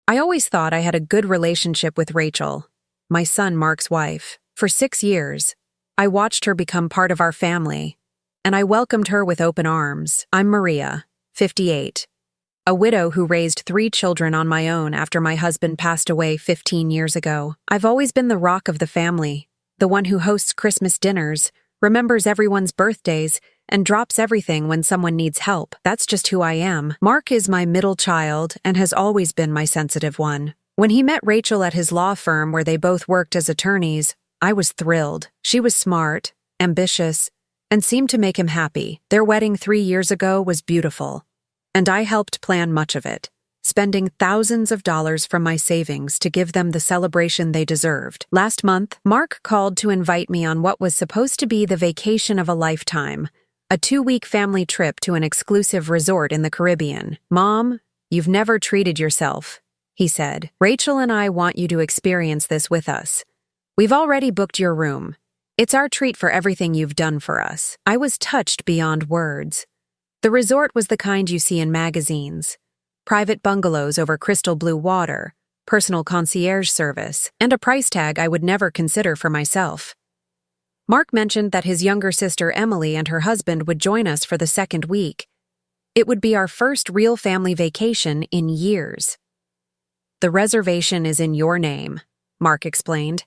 I always thought I had a good relationship with Rachel, my son Mark's wife. For 6 years, I watched her become part of our family, and I welcomed her with open arms. I'm Maria, 58, a widow who raised 3 children on my own after my husband passed away 15 years ago. I've always been the rock of the family, the one who hosts Christmas dinners, remembers everyone's birthdays, and drops everything when someone needs help. That's just who I am. Mark is my middle child and has always been my sensitive one. When he met Rachel at his law firm where they both worked as attorneys, I was thrilled. She was smart, ambitious, and seemed to make him happy. Their wedding 3 years ago was beautiful, and I helped plan much of it, spending thousands of dollars from my savings to give them the celebration they deserved. Last month, Mark called to invite me on what was supposed to be the vacation of a lifetime, a 2-week family trip to an exclusive resort in the Caribbean. "Mom, you've never treated yourself," he said. "Rachel and I want you to experience this with us. We've already booked your room. It's our treat for everything you've done for us." I was touched beyond words. The resort was the kind you see in magazines: private bungalows over crystal blue water, personal concierge service, and a price tag I would never consider for myself. Mark mentioned that his younger sister Emily and her husband would join us for the 2nd week. It would be our first real family vacation in years. "The reservation is in your name," Mark explained.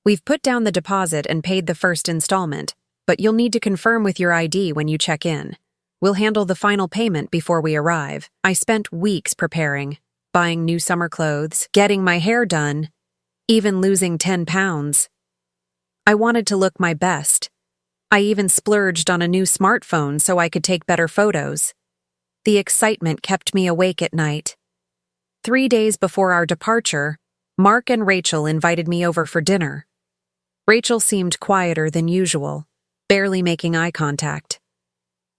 "We've put down the deposit and paid the first installment, but you'll need to confirm with your ID when you check in. We'll handle the final payment before we arrive." I spent weeks preparing, buying new summer clothes, getting my hair done, even losing 10 pounds. I wanted to look my best. I even splurged on a new smartphone so I could take better photos. The excitement kept me awake at night. 3 days before our departure, Mark and Rachel invited me over for dinner. Rachel seemed quieter than usual, barely making eye contact.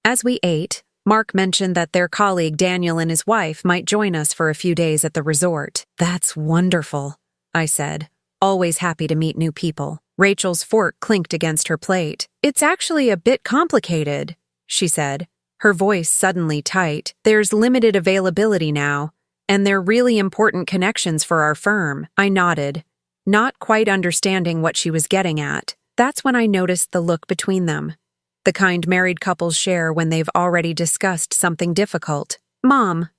As we ate, Mark mentioned that their colleague Daniel and his wife might join us for a few days at the resort. "That's wonderful," I said, always happy to meet new people. Rachel's fork clinked against her plate. "It's actually a bit complicated," she said, her voice suddenly tight. "There's limited availability now, and they're really important connections for our firm." I nodded, not quite understanding what she was getting at. That's when I noticed the look between them, the kind married couples share when they've already discussed something difficult. "Mom,"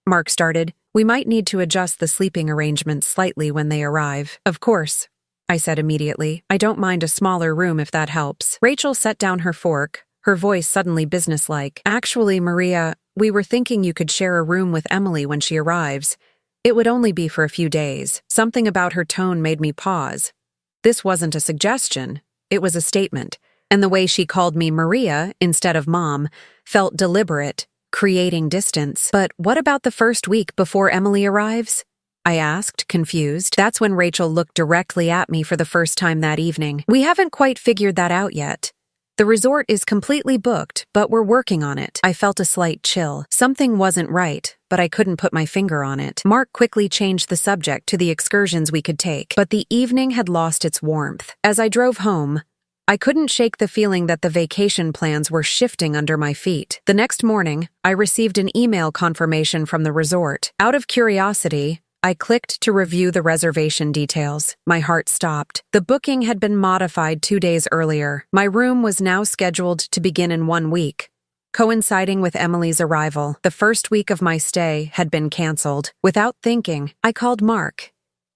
Mark started, "we might need to adjust the sleeping arrangements slightly when they arrive." "Of course," I said immediately. "I don't mind a smaller room if that helps." Rachel set down her fork, her voice suddenly businesslike. "Actually, Maria, we were thinking you could share a room with Emily when she arrives. It would only be for a few days." Something about her tone made me pause. This wasn't a suggestion, it was a statement, and the way she called me Maria instead of Mom felt deliberate, creating distance. "But what about the first week before Emily arrives?" I asked, confused. That's when Rachel looked directly at me for the first time that evening. "We haven't quite figured that out yet. The resort is completely booked, but we're working on it." I felt a slight chill. Something wasn't right, but I couldn't put my finger on it. Mark quickly changed the subject to the excursions we could take, but the evening had lost its warmth. As I drove home, I couldn't shake the feeling that the vacation plans were shifting under my feet. The next morning, I received an email confirmation from the resort. Out of curiosity, I clicked to review the reservation details. My heart stopped. The booking had been modified 2 days earlier. My room was now scheduled to begin in 1 week, coinciding with Emily's arrival. The first week of my stay had been canceled. Without thinking, I called Mark.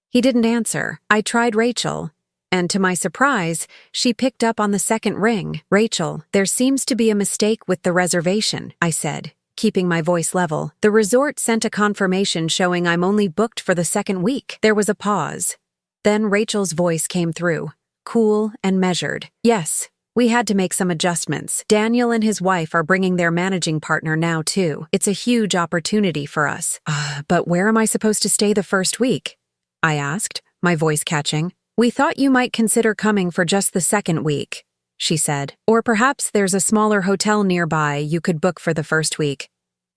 He didn't answer. I tried Rachel, and to my surprise, she picked up on the second ring. "Rachel, there seems to be a mistake with the reservation," I said, keeping my voice level. "The resort sent a confirmation showing I'm only booked for the 2nd week." There was a pause. Then Rachel's voice came through, cool and measured. "Yes, we had to make some adjustments. Daniel and his wife are bringing their managing partner now, too. It's a huge opportunity for us." But where am I supposed to stay the first week?" I asked, my voice catching. "We thought you might consider coming for just the 2nd week," she said. "Or perhaps there's a smaller hotel nearby you could book for the first week.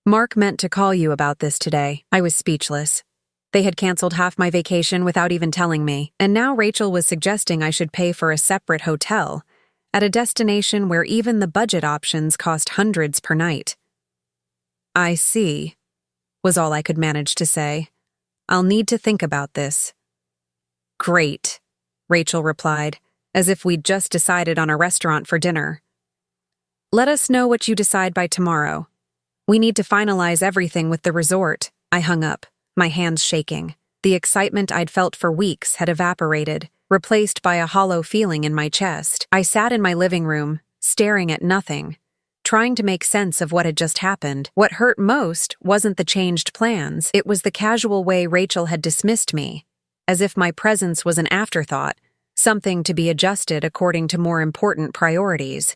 Mark meant to call you about this today." I was speechless. They had canceled half my vacation without even telling me, and now Rachel was suggesting I should pay for a separate hotel at a destination where even the budget options cost hundreds per night. "I see," was all I could manage to say. I'll need to think about this. Great, Rachel replied, as if we'd just decided on a restaurant for dinner. Let us know what you decide by tomorrow. We need to finalize everything with the resort. I hung up, my hands shaking. The excitement I'd felt for weeks had evaporated, replaced by a hollow feeling in my chest. I sat in my living room, staring at nothing, trying to make sense of what had just happened. What hurt most wasn't the changed plans, it was the casual way Rachel had dismissed me, as if my presence was an afterthought, something to be adjusted according to more important priorities.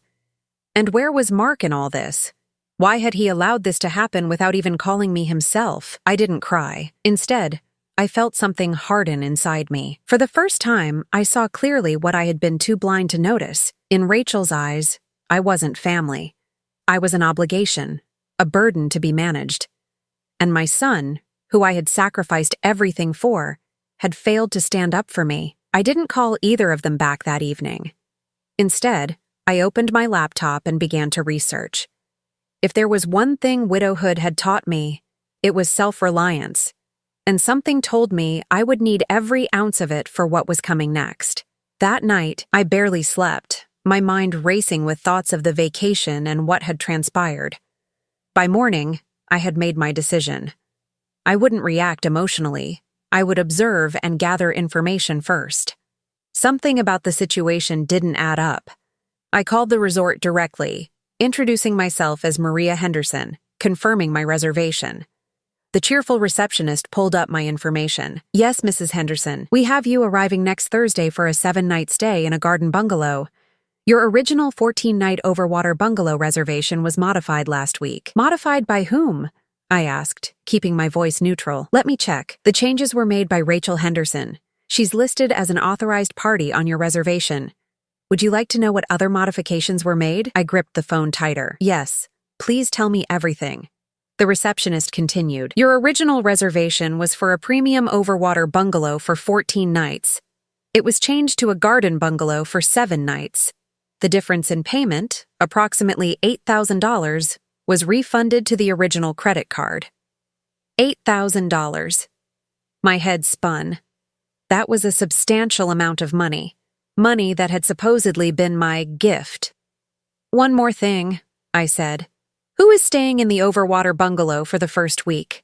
And where was Mark in all this? Why had he allowed this to happen without even calling me himself? I didn't cry. Instead, I felt something harden inside me. For the first time, I saw clearly what I had been too blind to notice. In Rachel's eyes, I wasn't family. I was an obligation, a burden to be managed. And my son, who I had sacrificed everything for, had failed to stand up for me. I didn't call either of them back that evening. Instead, I opened my laptop and began to research. If there was one thing widowhood had taught me, it was self-reliance. And something told me I would need every ounce of it for what was coming next. That night, I barely slept, my mind racing with thoughts of the vacation and what had transpired. By morning, I had made my decision. I wouldn't react emotionally. I would observe and gather information first. Something about the situation didn't add up. I called the resort directly, introducing myself as Maria Henderson, confirming my reservation. The cheerful receptionist pulled up my information. Yes, Mrs. Henderson, we have you arriving next Thursday for a 7-night stay in a garden bungalow. Your original 14-night overwater bungalow reservation was modified last week. Modified by whom? I asked, keeping my voice neutral. Let me check. The changes were made by Rachel Henderson. She's listed as an authorized party on your reservation. Would you like to know what other modifications were made? I gripped the phone tighter. Yes. Please tell me everything. The receptionist continued. Your original reservation was for a premium overwater bungalow for 14 nights. It was changed to a garden bungalow for 7 nights. The difference in payment, approximately $8,000, was refunded to the original credit card. $8,000. My head spun. That was a substantial amount of money. Money that had supposedly been my gift. One more thing, I said. Who is staying in the overwater bungalow for the first week?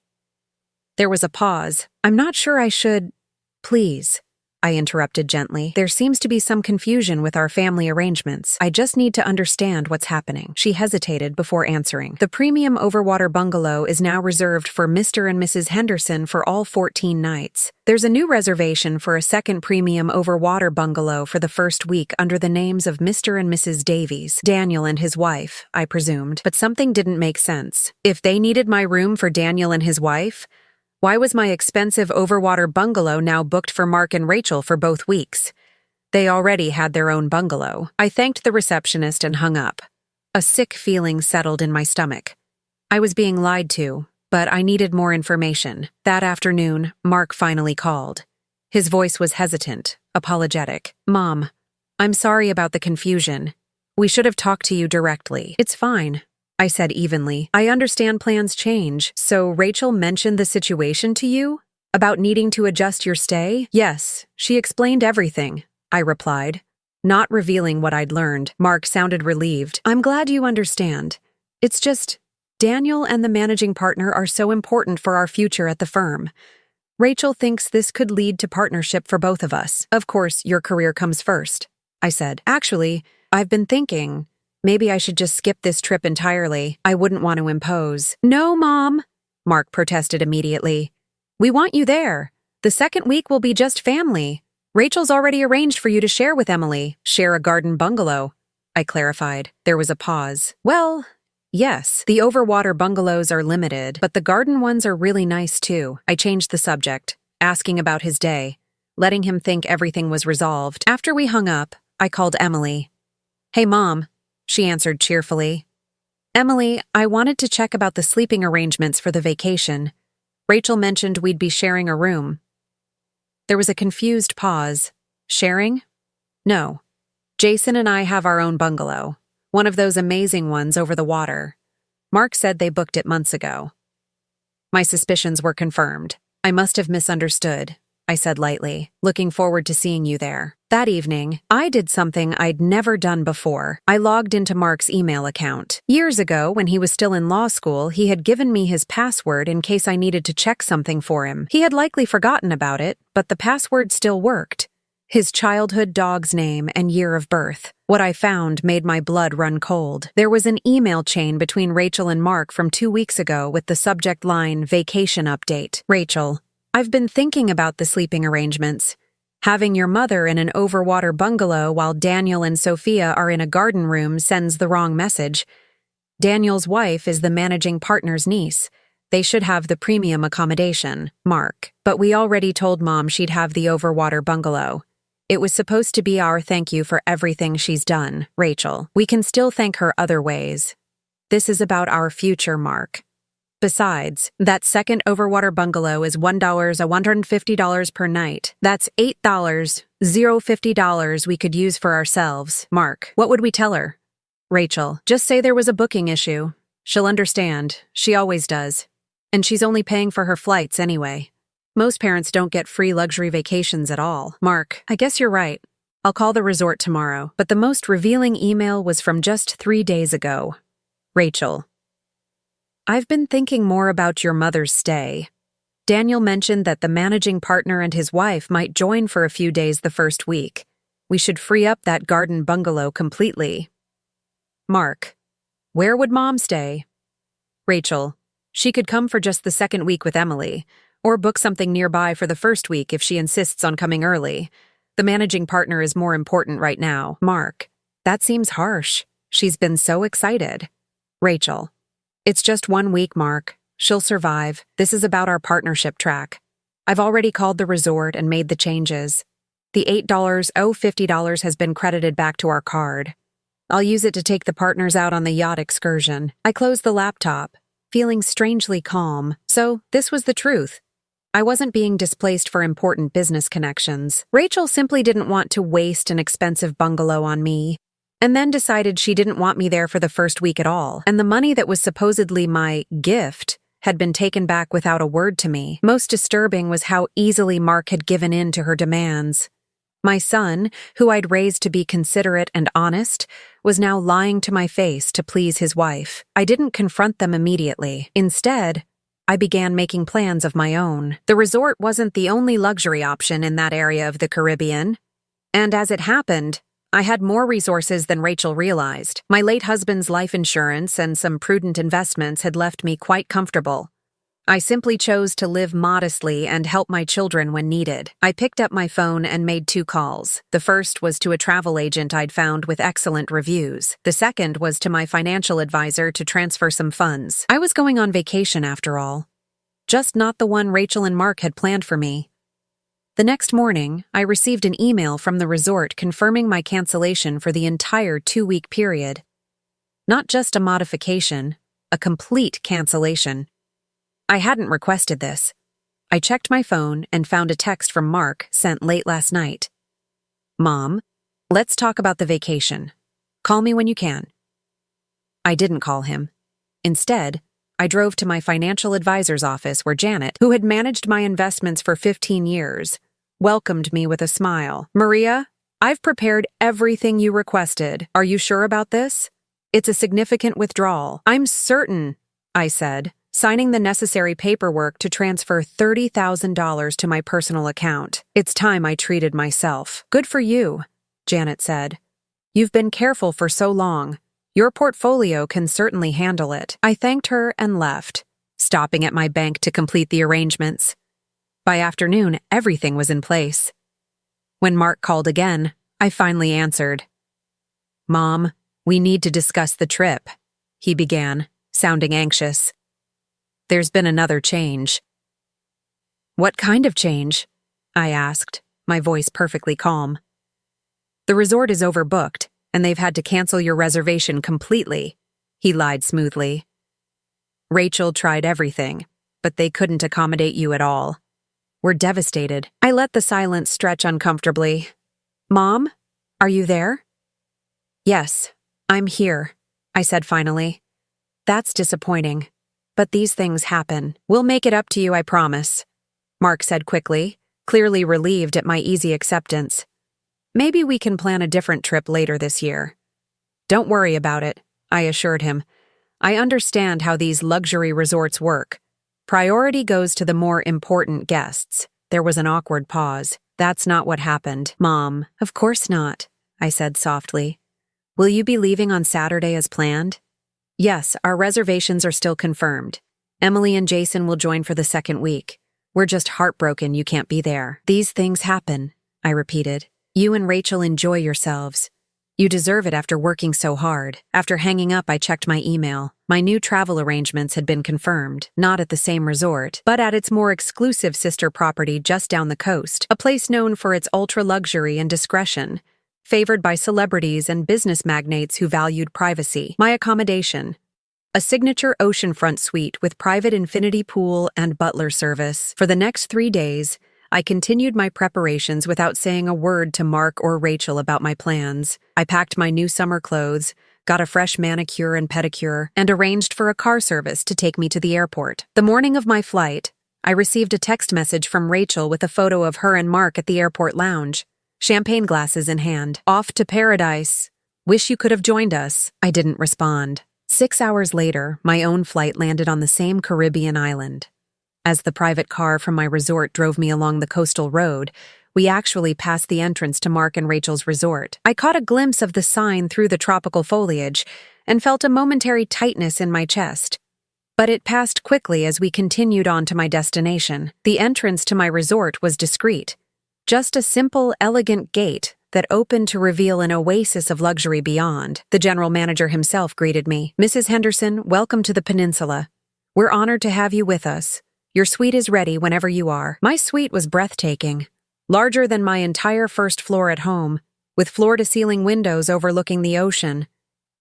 There was a pause. I'm not sure I should... Please, I interrupted gently. There seems to be some confusion with our family arrangements. I just need to understand what's happening. She hesitated before answering. The premium overwater bungalow is now reserved for Mr. and Mrs. Henderson for all 14 nights. There's a new reservation for a second premium overwater bungalow for the first week under the names of Mr. and Mrs. Davies, Daniel and his wife, I presumed. But something didn't make sense. If they needed my room for Daniel and his wife, why was my expensive overwater bungalow now booked for Mark and Rachel for both weeks? They already had their own bungalow. I thanked the receptionist and hung up. A sick feeling settled in my stomach. I was being lied to, but I needed more information. That afternoon, Mark finally called. His voice was hesitant, apologetic. Mom, I'm sorry about the confusion. We should have talked to you directly. It's fine, I said evenly. I understand plans change, so Rachel mentioned the situation to you? About needing to adjust your stay? Yes, she explained everything, I replied, not revealing what I'd learned. Mark sounded relieved. I'm glad you understand. It's just, Daniel and the managing partner are so important for our future at the firm. Rachel thinks this could lead to partnership for both of us. Of course, your career comes first, I said. Actually, I've been thinking, maybe I should just skip this trip entirely. I wouldn't want to impose. No, Mom, Mark protested immediately. We want you there. The second week will be just family. Rachel's already arranged for you to share with Emily. Share a garden bungalow, I clarified. There was a pause. Well, yes, the overwater bungalows are limited, but the garden ones are really nice too. I changed the subject, asking about his day, letting him think everything was resolved. After we hung up, I called Emily. Hey, Mom, she answered cheerfully. Emily, I wanted to check about the sleeping arrangements for the vacation. Rachel mentioned we'd be sharing a room. There was a confused pause. Sharing? No. Jason and I have our own bungalow, one of those amazing ones over the water. Mark said they booked it months ago. My suspicions were confirmed. I must have misunderstood, I said lightly, looking forward to seeing you there. That evening, I did something I'd never done before. I logged into Mark's email account. Years ago, when he was still in law school, he had given me his password in case I needed to check something for him. He had likely forgotten about it, but the password still worked. His childhood dog's name and year of birth. What I found made my blood run cold. There was an email chain between Rachel and Mark from 2 weeks ago with the subject line, "Vacation Update." Rachel, I've been thinking about the sleeping arrangements. Having your mother in an overwater bungalow while Daniel and Sophia are in a garden room sends the wrong message. Daniel's wife is the managing partner's niece. They should have the premium accommodation, Mark. But we already told Mom she'd have the overwater bungalow. It was supposed to be our thank you for everything she's done, Rachel. We can still thank her other ways. This is about our future, Mark. Besides, that second overwater bungalow is $150 per night. That's $8,050 we could use for ourselves. Mark, what would we tell her? Rachel, just say there was a booking issue. She'll understand. She always does. And she's only paying for her flights anyway. Most parents don't get free luxury vacations at all. Mark, I guess you're right. I'll call the resort tomorrow. But the most revealing email was from just 3 days ago. Rachel, I've been thinking more about your mother's stay. Daniel mentioned that the managing partner and his wife might join for a few days the first week. We should free up that garden bungalow completely. Mark, where would Mom stay? Rachel, she could come for just the second week with Emily, or book something nearby for the first week if she insists on coming early. The managing partner is more important right now. Mark, that seems harsh. She's been so excited. Rachel, it's just 1 week, Mark. She'll survive. This is about our partnership track. I've already called the resort and made the changes. The $8,050 has been credited back to our card. I'll use it to take the partners out on the yacht excursion. I closed the laptop, feeling strangely calm. So, this was the truth. I wasn't being displaced for important business connections. Rachel simply didn't want to waste an expensive bungalow on me, and then decided she didn't want me there for the first week at all. And the money that was supposedly my gift had been taken back without a word to me. Most disturbing was how easily Mark had given in to her demands. My son, who I'd raised to be considerate and honest, was now lying to my face to please his wife. I didn't confront them immediately. Instead, I began making plans of my own. The resort wasn't the only luxury option in that area of the Caribbean. And as it happened, I had more resources than Rachel realized. My late husband's life insurance and some prudent investments had left me quite comfortable. I simply chose to live modestly and help my children when needed. I picked up my phone and made 2 calls. The first was to a travel agent I'd found with excellent reviews. The second was to my financial advisor to transfer some funds. I was going on vacation after all. Just not the one Rachel and Mark had planned for me. The next morning, I received an email from the resort confirming my cancellation for the entire 2-week period. Not just a modification, a complete cancellation. I hadn't requested this. I checked my phone and found a text from Mark sent late last night. Mom, let's talk about the vacation. Call me when you can. I didn't call him. Instead, I drove to my financial advisor's office where Janet, who had managed my investments for 15 years, welcomed me with a smile. Maria, I've prepared everything you requested. Are you sure about this? It's a significant withdrawal. I'm certain, I said, signing the necessary paperwork to transfer $30,000 to my personal account. It's time I treated myself. Good for you, Janet said. You've been careful for so long. Your portfolio can certainly handle it. I thanked her and left, stopping at my bank to complete the arrangements. By afternoon, everything was in place. When Mark called again, I finally answered. Mom, we need to discuss the trip, he began, sounding anxious. There's been another change. What kind of change? I asked, my voice perfectly calm. The resort is overbooked, and they've had to cancel your reservation completely, he lied smoothly. Rachel tried everything, but they couldn't accommodate you at all. We're devastated. I let the silence stretch uncomfortably. Mom, are you there? Yes, I'm here, I said finally. That's disappointing, but these things happen. We'll make it up to you, I promise. Mark said quickly, clearly relieved at my easy acceptance. Maybe we can plan a different trip later this year. Don't worry about it, I assured him. I understand how these luxury resorts work. Priority goes to the more important guests. There was an awkward pause. That's not what happened, Mom. Of course not, I said softly. Will you be leaving on Saturday as planned? Yes, our reservations are still confirmed. Emily and Jason will join for the second week. We're just heartbroken you can't be there. These things happen, I repeated. You and Rachel enjoy yourselves. You deserve it after working so hard. After hanging up, I checked my email. My new travel arrangements had been confirmed, not at the same resort, but at its more exclusive sister property just down the coast, a place known for its ultra-luxury and discretion, favored by celebrities and business magnates who valued privacy. My accommodation: a signature oceanfront suite with private infinity pool and butler service. For the next 3 days, I continued my preparations without saying a word to Mark or Rachel about my plans. I packed my new summer clothes, got a fresh manicure and pedicure, and arranged for a car service to take me to the airport. The morning of my flight, I received a text message from Rachel with a photo of her and Mark at the airport lounge, champagne glasses in hand. Off to paradise. Wish you could have joined us. I didn't respond. 6 hours later, my own flight landed on the same Caribbean island. As the private car from my resort drove me along the coastal road, we actually passed the entrance to Mark and Rachel's resort. I caught a glimpse of the sign through the tropical foliage and felt a momentary tightness in my chest. But it passed quickly as we continued on to my destination. The entrance to my resort was discreet. Just a simple, elegant gate that opened to reveal an oasis of luxury beyond. The general manager himself greeted me. Mrs. Henderson, welcome to the peninsula. We're honored to have you with us. Your suite is ready whenever you are. My suite was breathtaking, larger than my entire first floor at home, with floor-to-ceiling windows overlooking the ocean,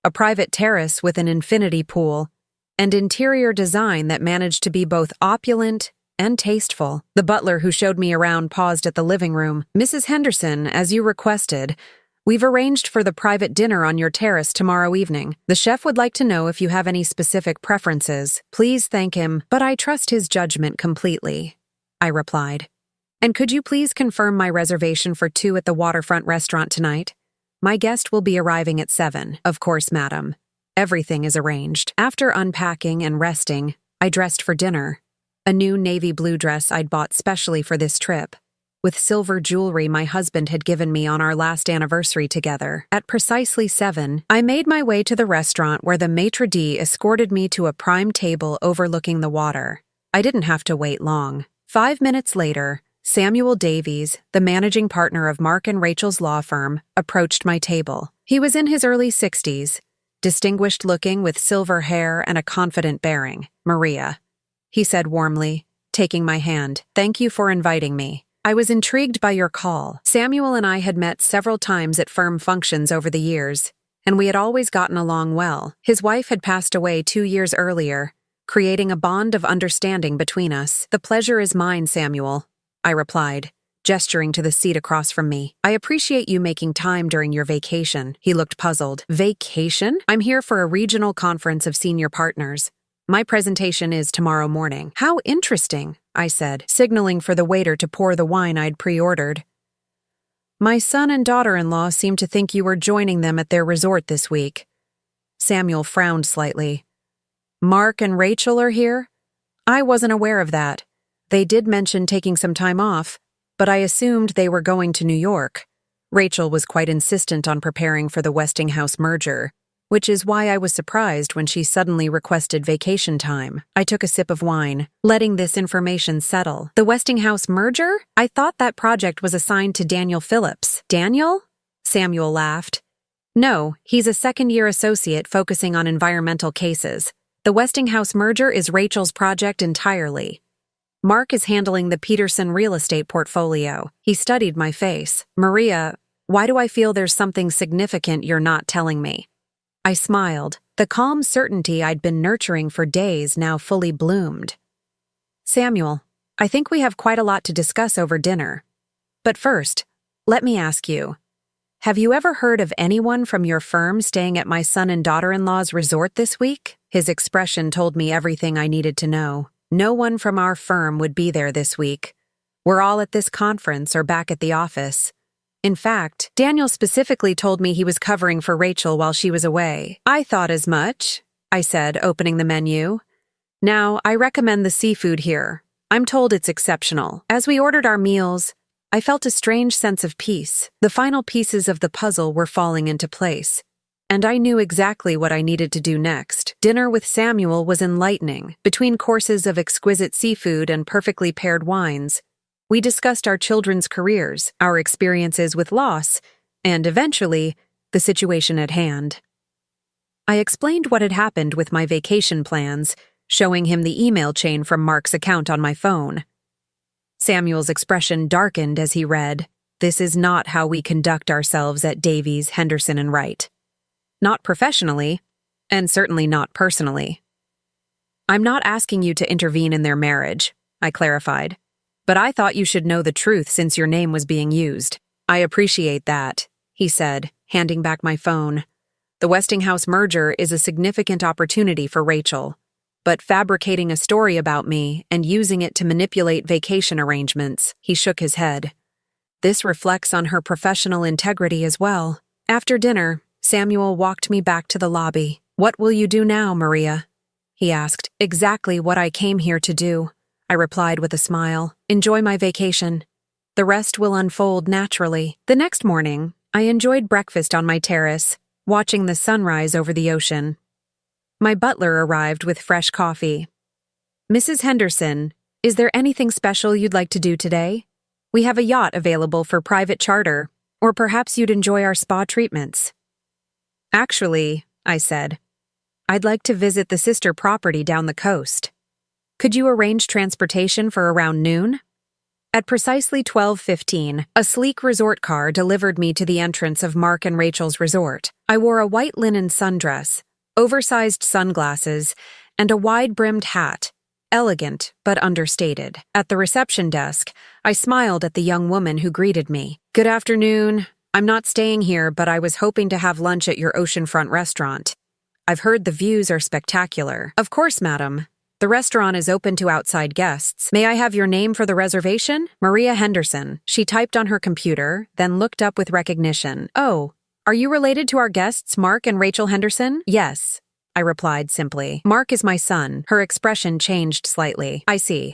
a private terrace with an infinity pool, and interior design that managed to be both opulent and tasteful. The butler who showed me around paused at the living room. Mrs. Henderson, as you requested, we've arranged for the private dinner on your terrace tomorrow evening. The chef would like to know if you have any specific preferences. Please thank him, but I trust his judgment completely, I replied. And could you please confirm my reservation for 2 at the waterfront restaurant tonight? My guest will be arriving at 7. Of course, madam. Everything is arranged. After unpacking and resting, I dressed for dinner. A new navy blue dress I'd bought specially for this trip, with silver jewelry my husband had given me on our last anniversary together. At precisely 7, I made my way to the restaurant where the maitre d' escorted me to a prime table overlooking the water. I didn't have to wait long. 5 minutes later, Samuel Davies, the managing partner of Mark and Rachel's law firm, approached my table. He was in his early 60s, distinguished-looking with silver hair and a confident bearing. Maria, he said warmly, taking my hand. Thank you for inviting me. I was intrigued by your call. Samuel and I had met several times at firm functions over the years, and we had always gotten along well. His wife had passed away 2 years earlier, creating a bond of understanding between us. The pleasure is mine, Samuel, I replied, gesturing to the seat across from me. I appreciate you making time during your vacation. He looked puzzled. Vacation? I'm here for a regional conference of senior partners. My presentation is tomorrow morning. How interesting, I said, signaling for the waiter to pour the wine I'd pre-ordered. My son and daughter-in-law seem to think you were joining them at their resort this week. Samuel frowned slightly. Mark and Rachel are here? I wasn't aware of that. They did mention taking some time off, but I assumed they were going to New York. Rachel was quite insistent on preparing for the Westinghouse merger, which is why I was surprised when she suddenly requested vacation time. I took a sip of wine, letting this information settle. The Westinghouse merger? I thought that project was assigned to Daniel Phillips. Daniel? Samuel laughed. No, he's a second-year associate focusing on environmental cases. The Westinghouse merger is Rachel's project entirely. Mark is handling the Peterson real estate portfolio. He studied my face. Maria, why do I feel there's something significant you're not telling me? I smiled. The calm certainty I'd been nurturing for days now fully bloomed. Samuel, I think we have quite a lot to discuss over dinner. But first, let me ask you, have you ever heard of anyone from your firm staying at my son and daughter-in-law's resort this week? His expression told me everything I needed to know. No one from our firm would be there this week. We're all at this conference or back at the office. In fact, Daniel specifically told me he was covering for Rachel while she was away. I thought as much, I said, opening the menu. Now, I recommend the seafood here. I'm told it's exceptional. As we ordered our meals, I felt a strange sense of peace. The final pieces of the puzzle were falling into place, and I knew exactly what I needed to do next. Dinner with Samuel was enlightening. Between courses of exquisite seafood and perfectly paired wines, we discussed our children's careers, our experiences with loss, and eventually, the situation at hand. I explained what had happened with my vacation plans, showing him the email chain from Mark's account on my phone. Samuel's expression darkened as he read, "This is not how we conduct ourselves at Davies, Henderson & Wright. Not professionally, and certainly not personally. I'm not asking you to intervene in their marriage," I clarified. "But I thought you should know the truth since your name was being used." "I appreciate that," he said, handing back my phone. "The Westinghouse merger is a significant opportunity for Rachel, but fabricating a story about me and using it to manipulate vacation arrangements," he shook his head. "This reflects on her professional integrity as well." After dinner, Samuel walked me back to the lobby. "What will you do now, Maria?" he asked. "Exactly what I came here to do," I replied with a smile. "Enjoy my vacation. The rest will unfold naturally." The next morning, I enjoyed breakfast on my terrace, watching the sunrise over the ocean. My butler arrived with fresh coffee. "Mrs. Henderson, is there anything special you'd like to do today? We have a yacht available for private charter, or perhaps you'd enjoy our spa treatments." "Actually," I said, "I'd like to visit the sister property down the coast. Could you arrange transportation for around noon?" At precisely 12:15, a sleek resort car delivered me to the entrance of Mark and Rachel's resort. I wore a white linen sundress, oversized sunglasses, and a wide-brimmed hat, elegant but understated. At the reception desk, I smiled at the young woman who greeted me. "Good afternoon. I'm not staying here, but I was hoping to have lunch at your oceanfront restaurant. I've heard the views are spectacular." "Of course, madam. The restaurant is open to outside guests. May I have your name for the reservation?" "Maria Henderson." She typed on her computer, then looked up with recognition. "Oh, are you related to our guests, Mark and Rachel Henderson?" "Yes," I replied simply. "Mark is my son." Her expression changed slightly. "I see.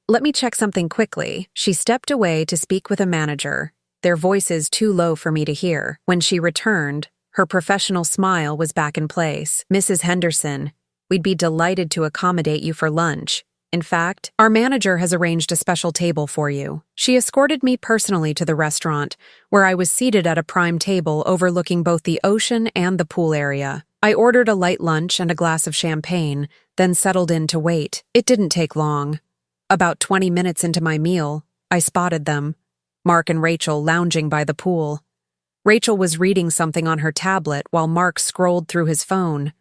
Let me check something quickly." She stepped away to speak with a manager, their voices too low for me to hear. When she returned, her professional smile was back in place. "Mrs. Henderson, we'd be delighted to accommodate you for lunch. In fact, our manager has arranged a special table for you." She escorted me personally to the restaurant, where I was seated at a prime table overlooking both the ocean and the pool area. I ordered a light lunch and a glass of champagne, then settled in to wait. It didn't take long. About 20 minutes into my meal, I spotted them, Mark and Rachel lounging by the pool. Rachel was reading something on her tablet while Mark scrolled through his phone.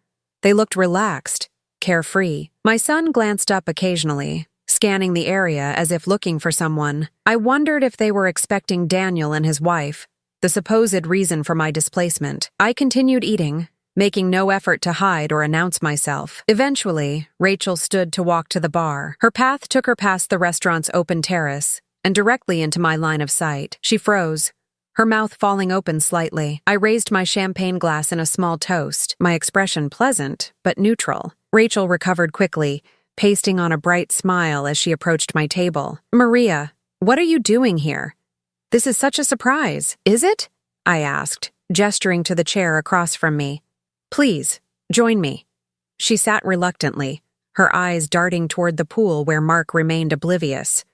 They looked relaxed, carefree. My son glanced up occasionally, scanning the area as if looking for someone. I wondered if they were expecting Daniel and his wife, the supposed reason for my displacement. I continued eating, making no effort to hide or announce myself. Eventually, Rachel stood to walk to the bar. Her path took her past the restaurant's open terrace and directly into my line of sight. She froze, her mouth falling open slightly. I raised my champagne glass in a small toast, my expression pleasant but neutral. Rachel recovered quickly, pasting on a bright smile as she approached my table. "Maria, what are you doing here? This is such a surprise, is it?" I asked, gesturing to the chair across from me. "Please, join me." She sat reluctantly, her eyes darting toward the pool where Mark remained oblivious.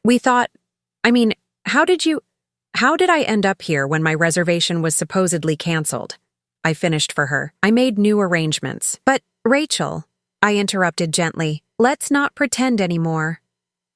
How did I end up here when my reservation was supposedly canceled?" I finished for her. "I made new arrangements." "But, Rachel," I interrupted gently, "let's not pretend anymore.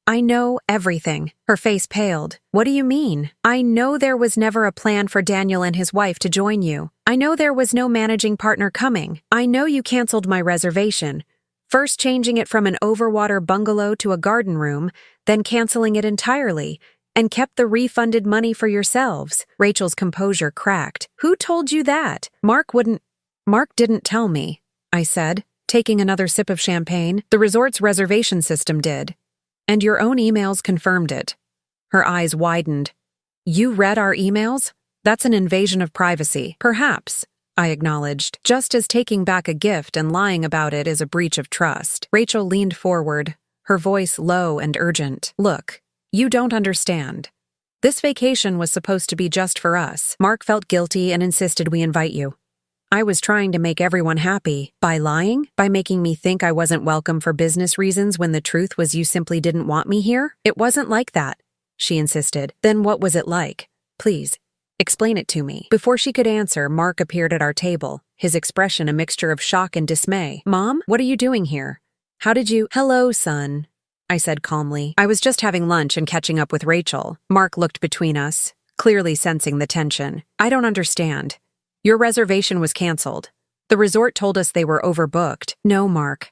I know everything." Her face paled. "What do you mean?" "I know there was never a plan for Daniel and his wife to join you. I know there was no managing partner coming. I know you canceled my reservation, first changing it from an overwater bungalow to a garden room, then canceling it entirely, and kept the refunded money for yourselves." Rachel's composure cracked. "Who told you that?" Mark didn't tell me," I said, taking another sip of champagne. "The resort's reservation system did. And your own emails confirmed it." Her eyes widened. You read our emails? That's an invasion of privacy. Perhaps, I acknowledged, just as taking back a gift and lying about it is a breach of trust. Rachel leaned forward, her voice low and urgent. Look, you don't understand. This vacation was supposed to be just for us. Mark felt guilty and insisted we invite you. I was trying to make everyone happy. By lying? By making me think I wasn't welcome for business reasons when the truth was you simply didn't want me here? It wasn't like that, she insisted. Then what was it like? Please, explain it to me. Before she could answer, Mark appeared at our table, his expression a mixture of shock and dismay. Mom, what are you doing here? How did you— Hello, son, I said calmly. I was just having lunch and catching up with Rachel. Mark looked between us, clearly sensing the tension. I don't understand. Your reservation was canceled. The resort told us they were overbooked. No, Mark,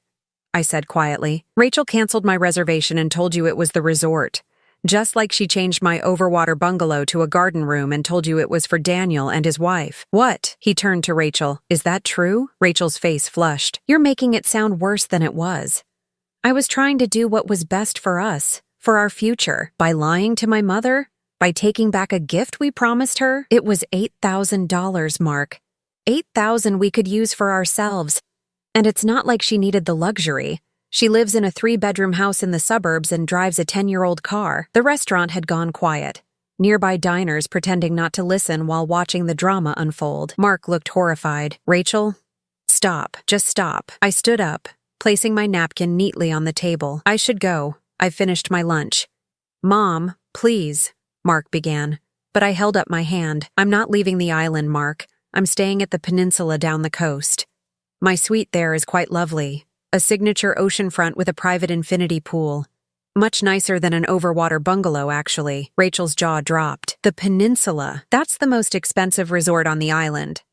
I said quietly. Rachel canceled my reservation and told you it was the resort. Just like she changed my overwater bungalow to a garden room and told you it was for Daniel and his wife. What? He turned to Rachel. Is that true? Rachel's face flushed. You're making it sound worse than it was. I was trying to do what was best for us, for our future. By lying to my mother? By taking back a gift we promised her? It was $8,000, Mark. $8,000 we could use for ourselves. And it's not like she needed the luxury. She lives in a 3-bedroom house in the suburbs and drives a 10-year-old car. The restaurant had gone quiet. Nearby diners pretending not to listen while watching the drama unfold. Mark looked horrified. Rachel, stop. Just stop. I stood up, placing my napkin neatly on the table. I should go. I've finished my lunch. Mom, please, Mark began. But I held up my hand. I'm not leaving the island, Mark. I'm staying at the peninsula down the coast. My suite there is quite lovely. A signature oceanfront with a private infinity pool. Much nicer than an overwater bungalow, actually. Rachel's jaw dropped. The peninsula. That's the most expensive resort on the island.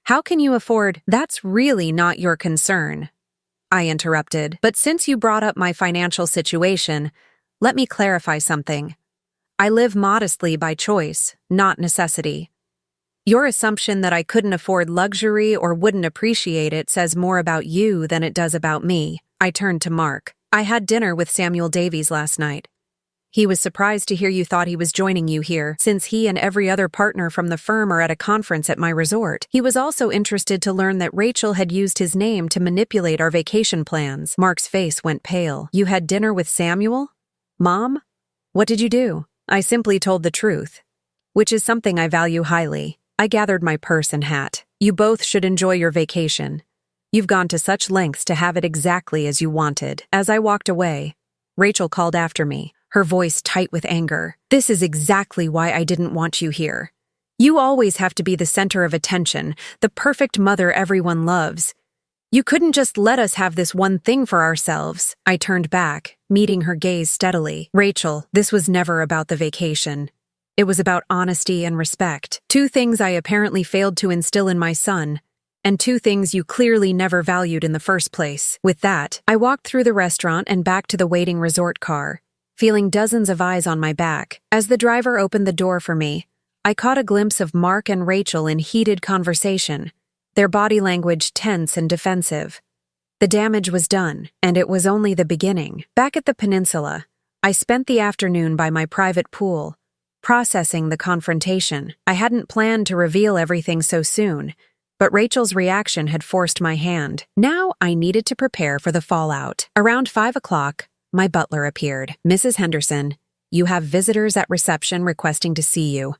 How can you afford— That's really not your concern, I interrupted. But since you brought up my financial situation, let me clarify something. I live modestly by choice, not necessity. Your assumption that I couldn't afford luxury or wouldn't appreciate it says more about you than it does about me. I turned to Mark. I had dinner with Samuel Davies last night. He was surprised to hear you thought he was joining you here, since he and every other partner from the firm are at a conference at my resort. He was also interested to learn that Rachel had used his name to manipulate our vacation plans. Mark's face went pale. You had dinner with Samuel? Mom? What did you do? I simply told the truth, which is something I value highly. I gathered my purse and hat. You both should enjoy your vacation. You've gone to such lengths to have it exactly as you wanted. As I walked away, Rachel called after me, her voice tight with anger. This is exactly why I didn't want you here. You always have to be the center of attention, the perfect mother everyone loves. You couldn't just let us have this one thing for ourselves. I turned back, meeting her gaze steadily. Rachel, this was never about the vacation. It was about honesty and respect. 2 things I apparently failed to instill in my son, and 2 things you clearly never valued in the first place. With that, I walked through the restaurant and back to the waiting resort car, feeling dozens of eyes on my back. As the driver opened the door for me, I caught a glimpse of Mark and Rachel in heated conversation, their body language tense and defensive. The damage was done, and it was only the beginning. Back at the peninsula, I spent the afternoon by my private pool, processing the confrontation. I hadn't planned to reveal everything so soon, but Rachel's reaction had forced my hand. Now I needed to prepare for the fallout. Around 5 o'clock, my butler appeared. Mrs. Henderson, you have visitors at reception requesting to see you.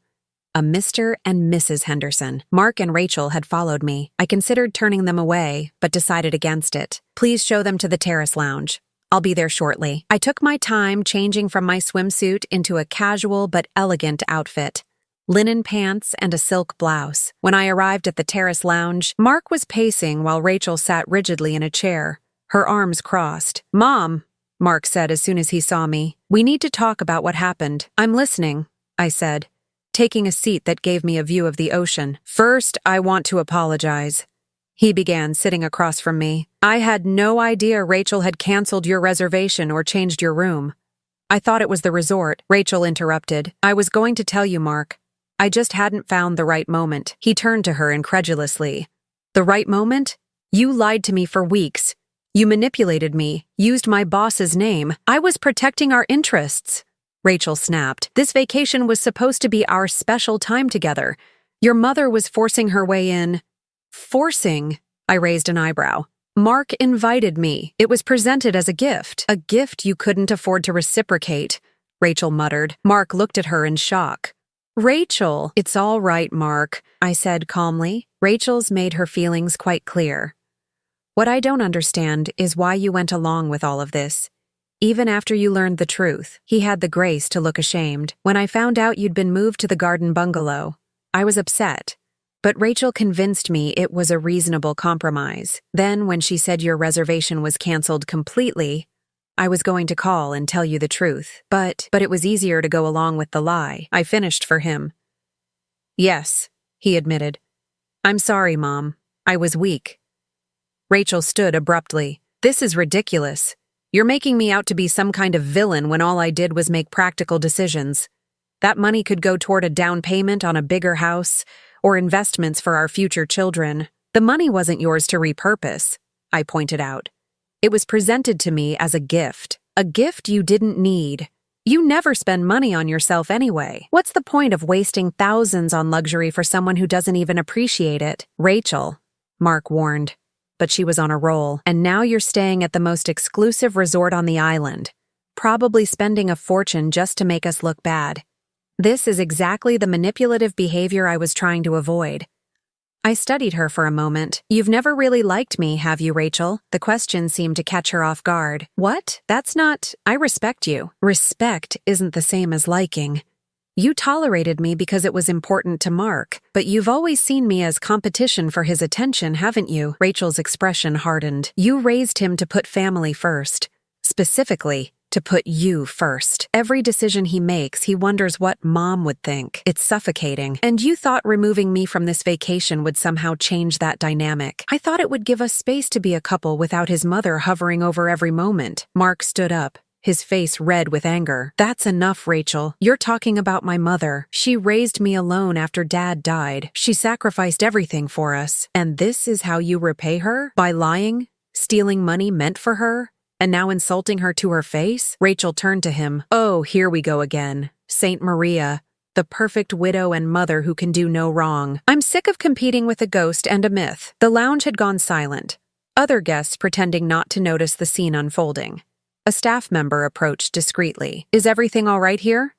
A Mr. and Mrs. Henderson. Mark and Rachel had followed me. I considered turning them away, but decided against it. Please show them to the terrace lounge. I'll be there shortly. I took my time changing from my swimsuit into a casual but elegant outfit. Linen pants and a silk blouse. When I arrived at the terrace lounge, Mark was pacing while Rachel sat rigidly in a chair, her arms crossed. Mom, Mark said as soon as he saw me, we need to talk about what happened. I'm listening, I said, taking a seat that gave me a view of the ocean. First, I want to apologize. He began, sitting across from me. I had no idea Rachel had canceled your reservation or changed your room. I thought it was the resort. Rachel interrupted. I was going to tell you, Mark. I just hadn't found the right moment. He turned to her incredulously. The right moment? You lied to me for weeks. You manipulated me, used my boss's name. I was protecting our interests. Rachel snapped. This vacation was supposed to be our special time together. Your mother was forcing her way in. Forcing? I raised an eyebrow. Mark invited me. It was presented as a gift. A gift you couldn't afford to reciprocate, Rachel muttered. Mark looked at her in shock. Rachel, it's all right, Mark, I said calmly. Rachel's made her feelings quite clear. What I don't understand is why you went along with all of this. Even after you learned the truth, he had the grace to look ashamed. When I found out you'd been moved to the garden bungalow, I was upset. But Rachel convinced me it was a reasonable compromise. Then, when she said your reservation was canceled completely, I was going to call and tell you the truth. But it was easier to go along with the lie. I finished for him. Yes, he admitted. I'm sorry, Mom. I was weak. Rachel stood abruptly. This is ridiculous. You're making me out to be some kind of villain when all I did was make practical decisions. That money could go toward a down payment on a bigger house, or investments for our future children. The money wasn't yours to repurpose, I pointed out. It was presented to me as a gift you didn't need. You never spend money on yourself anyway. What's the point of wasting thousands on luxury for someone who doesn't even appreciate it? Rachel, Mark warned. But she was on a roll, and now you're staying at the most exclusive resort on the island, probably spending a fortune just to make us look bad. This is exactly the manipulative behavior I was trying to avoid. I studied her for a moment. You've never really liked me, have you, Rachel? The question seemed to catch her off guard. What? That's not... I respect you. Respect isn't the same as liking. You tolerated me because it was important to Mark, but you've always seen me as competition for his attention, haven't you? Rachel's expression hardened. You raised him to put family first. Specifically, to put you first. Every decision he makes, he wonders what Mom would think. It's suffocating. And you thought removing me from this vacation would somehow change that dynamic. I thought it would give us space to be a couple without his mother hovering over every moment. Mark stood up, his face red with anger. That's enough, Rachel. You're talking about my mother. She raised me alone after Dad died. She sacrificed everything for us. And this is how you repay her? By lying? Stealing money meant for her? And now insulting her to her face? Rachel turned to him. Oh, here we go again. Saint Maria, the perfect widow and mother who can do no wrong. I'm sick of competing with a ghost and a myth. The lounge had gone silent, other guests pretending not to notice the scene unfolding. A staff member approached discreetly. Is everything all right here?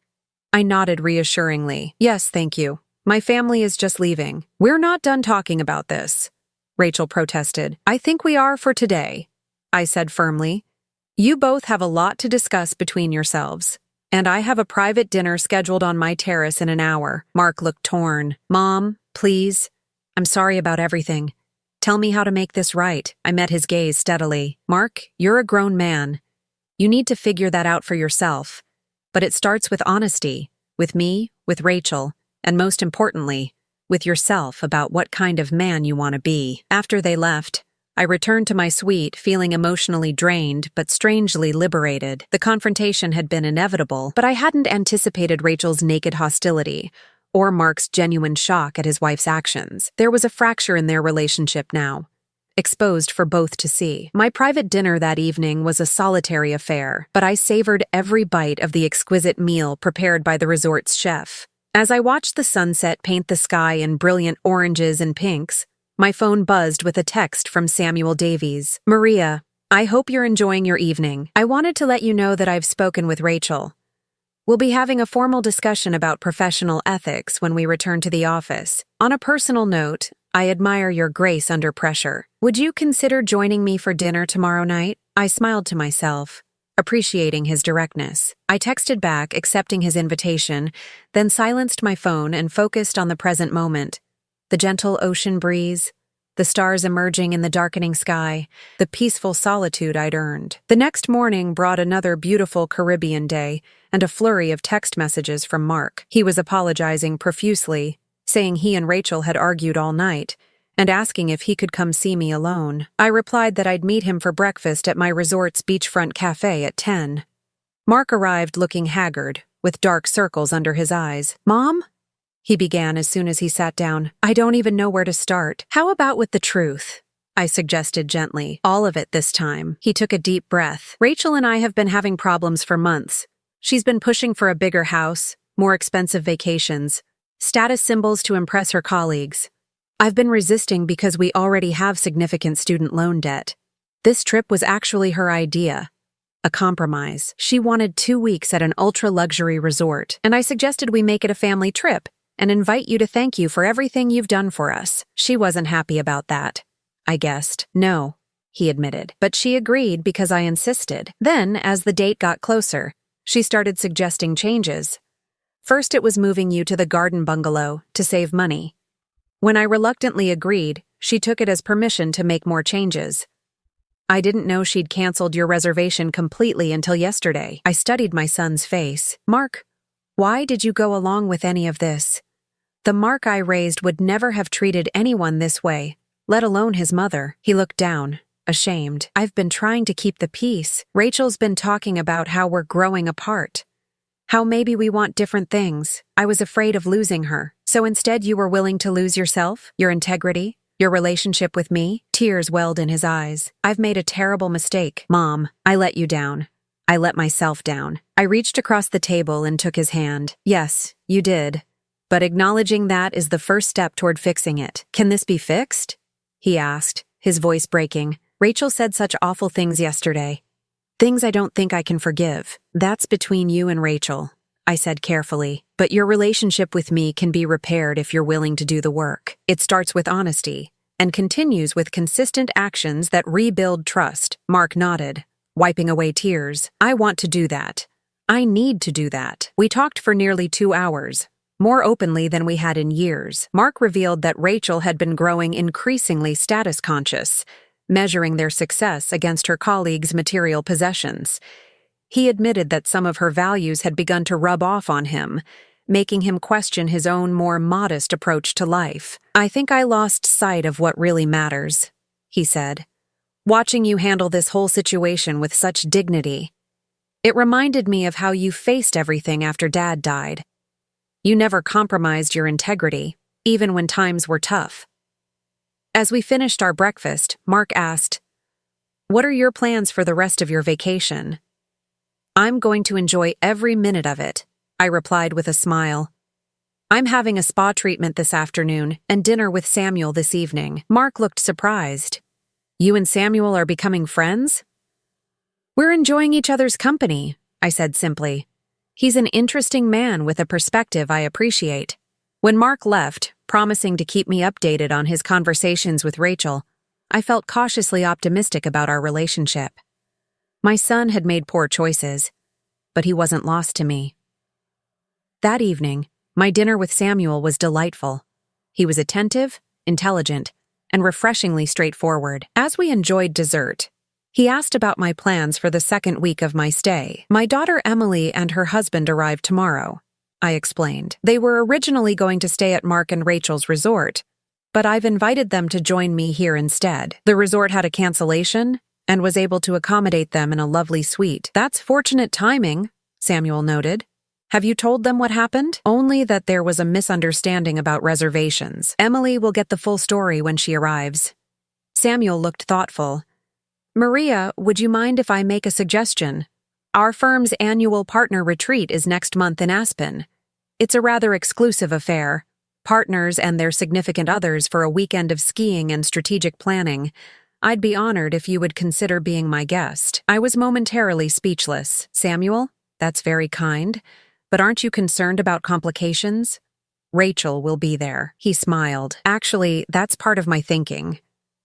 I nodded reassuringly. Yes, thank you. My family is just leaving. We're not done talking about this, Rachel protested. I think we are for today, I said firmly. You both have a lot to discuss between yourselves, and I have a private dinner scheduled on my terrace in an hour. Mark looked torn. Mom, please. I'm sorry about everything. Tell me how to make this right. I met his gaze steadily. Mark, you're a grown man. You need to figure that out for yourself. But it starts with honesty, with me, with Rachel, and most importantly, with yourself about what kind of man you want to be. After they left, I returned to my suite feeling emotionally drained but strangely liberated. The confrontation had been inevitable, but I hadn't anticipated Rachel's naked hostility or Mark's genuine shock at his wife's actions. There was a fracture in their relationship now, exposed for both to see. My private dinner that evening was a solitary affair, but I savored every bite of the exquisite meal prepared by the resort's chef. As I watched the sunset paint the sky in brilliant oranges and pinks, my phone buzzed with a text from Samuel Davies. Maria, I hope you're enjoying your evening. I wanted to let you know that I've spoken with Rachel. We'll be having a formal discussion about professional ethics when we return to the office. On a personal note, I admire your grace under pressure. Would you consider joining me for dinner tomorrow night? I smiled to myself, appreciating his directness. I texted back, accepting his invitation, then silenced my phone and focused on the present moment. The gentle ocean breeze, the stars emerging in the darkening sky, the peaceful solitude I'd earned. The next morning brought another beautiful Caribbean day and a flurry of text messages from Mark. He was apologizing profusely, saying he and Rachel had argued all night, and asking if he could come see me alone. I replied that I'd meet him for breakfast at my resort's beachfront cafe at 10. Mark arrived looking haggard, with dark circles under his eyes. Mom? He began as soon as he sat down. I don't even know where to start. How about with the truth? I suggested gently. All of it this time. He took a deep breath. Rachel and I have been having problems for months. She's been pushing for a bigger house, more expensive vacations, status symbols to impress her colleagues. I've been resisting because we already have significant student loan debt. This trip was actually her idea. A compromise. She wanted 2 weeks at an ultra-luxury resort, and I suggested we make it a family trip and invite you to thank you for everything you've done for us. She wasn't happy about that. I guessed. No, he admitted. But she agreed because I insisted. Then, as the date got closer, she started suggesting changes. First, it was moving you to the garden bungalow to save money. When I reluctantly agreed, she took it as permission to make more changes. I didn't know she'd canceled your reservation completely until yesterday. I studied my son's face. Mark, why did you go along with any of this? The Mark I raised would never have treated anyone this way, let alone his mother. He looked down, ashamed. I've been trying to keep the peace. Rachel's been talking about how we're growing apart. How maybe we want different things. I was afraid of losing her. So instead you were willing to lose yourself, your integrity, your relationship with me? Tears welled in his eyes. I've made a terrible mistake. Mom, I let you down. I let myself down. I reached across the table and took his hand. Yes, you did. But acknowledging that is the first step toward fixing it. Can this be fixed? He asked, his voice breaking. Rachel said such awful things yesterday. Things I don't think I can forgive. That's between you and Rachel, I said carefully. But your relationship with me can be repaired if you're willing to do the work. It starts with honesty and continues with consistent actions that rebuild trust. Mark nodded, wiping away tears. I want to do that. I need to do that. We talked for nearly 2 hours, more openly than we had in years. Mark revealed that Rachel had been growing increasingly status conscious, measuring their success against her colleagues' material possessions. He admitted that some of her values had begun to rub off on him, making him question his own more modest approach to life. I think I lost sight of what really matters, he said. Watching you handle this whole situation with such dignity. It reminded me of how you faced everything after Dad died. You never compromised your integrity, even when times were tough. As we finished our breakfast, Mark asked, "What are your plans for the rest of your vacation?" "I'm going to enjoy every minute of it," I replied with a smile. "I'm having a spa treatment this afternoon and dinner with Samuel this evening." Mark looked surprised. "You and Samuel are becoming friends?" "We're enjoying each other's company," I said simply. "He's an interesting man with a perspective I appreciate." When Mark left, promising to keep me updated on his conversations with Rachel, I felt cautiously optimistic about our relationship. My son had made poor choices, but he wasn't lost to me. That evening, my dinner with Samuel was delightful. He was attentive, intelligent, and refreshingly straightforward. As we enjoyed dessert, he asked about my plans for the second week of my stay. My daughter Emily and her husband arrived tomorrow, I explained. They were originally going to stay at Mark and Rachel's resort, but I've invited them to join me here instead. The resort had a cancellation and was able to accommodate them in a lovely suite. "That's fortunate timing," Samuel noted. "Have you told them what happened?" "Only that there was a misunderstanding about reservations. Emily will get the full story when she arrives." Samuel looked thoughtful. "Maria, would you mind if I make a suggestion? Our firm's annual partner retreat is next month in Aspen. It's a rather exclusive affair. Partners and their significant others for a weekend of skiing and strategic planning. I'd be honored if you would consider being my guest." I was momentarily speechless. "Samuel, that's very kind, but aren't you concerned about complications?" "Rachel will be there," he smiled. "Actually, that's part of my thinking.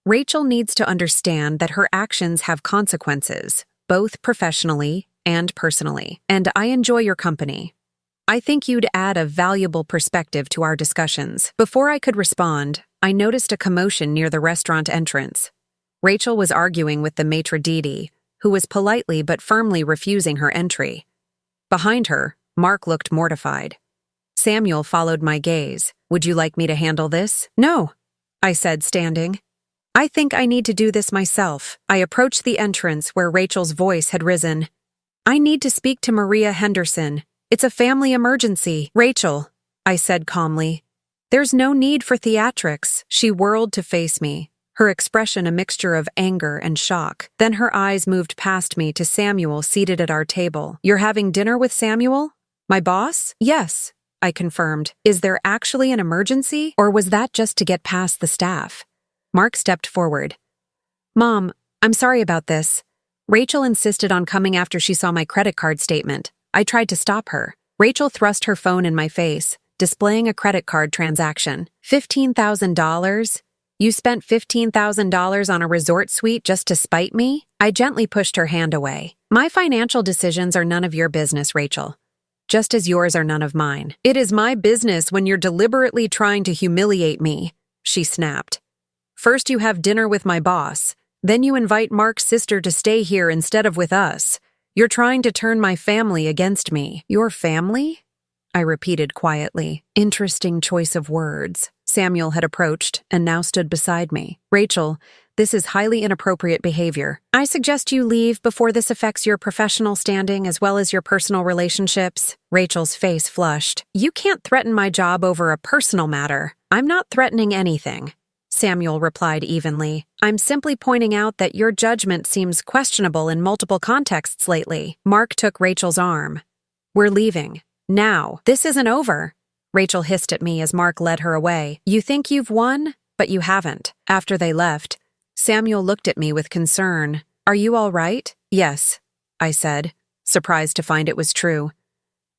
Rachel needs to understand that her actions have consequences, both professionally and personally. And I enjoy your company. I think you'd add a valuable perspective to our discussions." Before I could respond, I noticed a commotion near the restaurant entrance. Rachel was arguing with the maitre d', who was politely but firmly refusing her entry. Behind her, Mark looked mortified. Samuel followed my gaze. "Would you like me to handle this?" "No," I said, standing. "I think I need to do this myself." I approached the entrance where Rachel's voice had risen. "I need to speak to Maria Henderson. It's a family emergency." "Rachel," I said calmly, "there's no need for theatrics." She whirled to face me, her expression a mixture of anger and shock. Then her eyes moved past me to Samuel seated at our table. "You're having dinner with Samuel? My boss?" "Yes," I confirmed. "Is there actually an emergency, or was that just to get past the staff?" Mark stepped forward. "Mom, I'm sorry about this. Rachel insisted on coming after she saw my credit card statement. I tried to stop her." Rachel thrust her phone in my face, displaying a credit card transaction. $15,000? You spent $15,000 on a resort suite just to spite me? I gently pushed her hand away. "My financial decisions are none of your business, Rachel. Just as yours are none of mine." "It is my business when you're deliberately trying to humiliate me," she snapped. "First you have dinner with my boss, then you invite Mark's sister to stay here instead of with us. You're trying to turn my family against me." "Your family?" I repeated quietly. Interesting choice of words. Samuel had approached and now stood beside me. "Rachel, this is highly inappropriate behavior. I suggest you leave before this affects your professional standing as well as your personal relationships." Rachel's face flushed. "You can't threaten my job over a personal matter." "I'm not threatening anything," Samuel replied evenly. "I'm simply pointing out that your judgment seems questionable in multiple contexts lately." Mark took Rachel's arm. "We're leaving. Now. This isn't over." Rachel hissed at me as Mark led her away. "You think you've won, but you haven't." After they left, Samuel looked at me with concern. "Are you all right?" "Yes," I said, surprised to find it was true.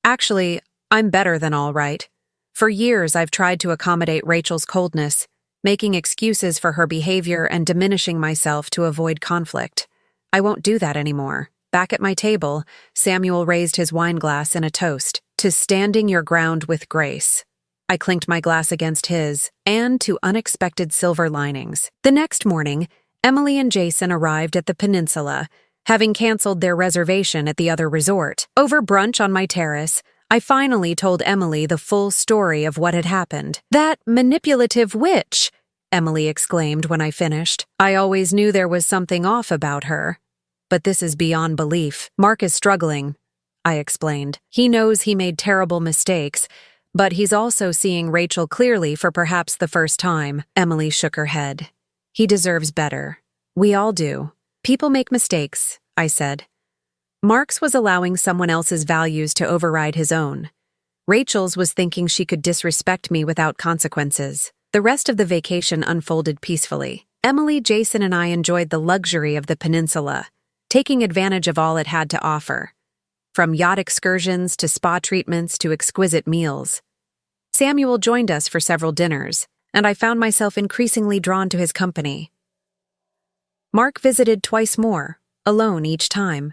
"Actually, I'm better than all right. For years I've tried to accommodate Rachel's coldness, making excuses for her behavior and diminishing myself to avoid conflict. I won't do that anymore." Back at my table, Samuel raised his wine glass in a toast. "To standing your ground with grace." I clinked my glass against his, and to unexpected silver linings. The next morning, Emily and Jason arrived at the Peninsula, having canceled their reservation at the other resort. Over brunch on my terrace, I finally told Emily the full story of what had happened. "That manipulative witch!" Emily exclaimed when I finished. "I always knew there was something off about her. But this is beyond belief. Mark is struggling," I explained. "He knows he made terrible mistakes, but he's also seeing Rachel clearly for perhaps the first time." Emily shook her head. "He deserves better. We all do. People make mistakes," I said. Mark's was allowing someone else's values to override his own. Rachel's was thinking she could disrespect me without consequences. The rest of the vacation unfolded peacefully. Emily, Jason, and I enjoyed the luxury of the Peninsula, taking advantage of all it had to offer. From yacht excursions to spa treatments to exquisite meals. Samuel joined us for several dinners, and I found myself increasingly drawn to his company. Mark visited twice more, alone each time.